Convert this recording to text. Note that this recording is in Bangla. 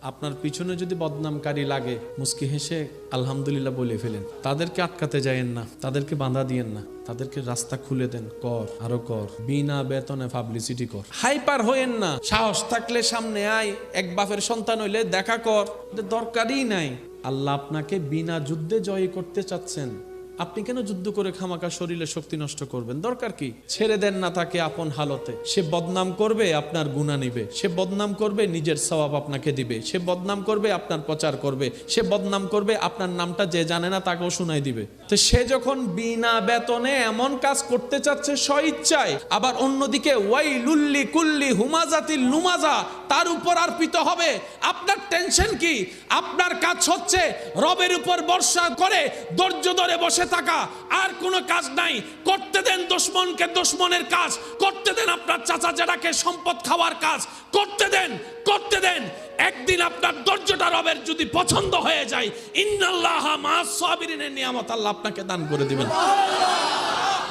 আপনার পিছনে যদি বদনামকারী লাগে মুস্কি হেসে আলহামদুলিল্লাহ বলে ফেলেন। তাদেরকে আটকাতে যায়েন না, তাদেরকে বাধা দিয়েন না, তাদেরকে রাস্তা খুলে দেন। কর, আরো কর, বিনা বেতনে পাবলিসিটি কর। হাইপার হইেন না, সাহস থাকলে সামনে আয়, এক বাপের সন্তান হইলে দেখা কর, দরকারই নাই। আল্লাহ আপনাকে বিনা যুদ্ধে জয় করতে চাচ্ছেন, আপনি কেন যুদ্ধ করে খামাকা শরীরে শক্তি নষ্ট করবেন? দরকার কি? ছেড়ে দেন না তাকে আপন হালতে। সে বদনাম করবে, আপনার গুনাহ নিবে। সে বদনাম করবে, নিজের সওয়াব আপনাকে দিবে। সে বদনাম করবে, আপনার প্রচার করবে। সে বদনাম করবে, আপনার নামটা যে জানে না তাকেও শুনাই দিবে। তো সে যখন বিনা বেতনে এমন কাজ করতে চাচ্ছে স্বইচ্ছায়, আবার অন্যদিকে ওয়াইলুল্লি কুল্লি হুমাজাতিল লুমাজা তার উপর অর্পিত হবে, আপনার টেনশন কি? আপনার কাজ হচ্ছে রবের উপর ভরসা করে ধৈর্য ধরে বসে থাকা, আর কোনো কাজ নাই। করতে দেন দুশমনকে দুশমনের কাজ, করতে দেন আপনার চাচা জেঠাকে সম্পদ খাওয়ার কাজ, করতে দেন, করতে দেন। একদিন আপনার ধৈর্যটা রবের যদি পছন্দ হয়ে যায়, ইন্নাল্লাহা মা'আস সাবিরিনের নিয়ামত আল্লাহ আপনাকে দান করে দিবেন।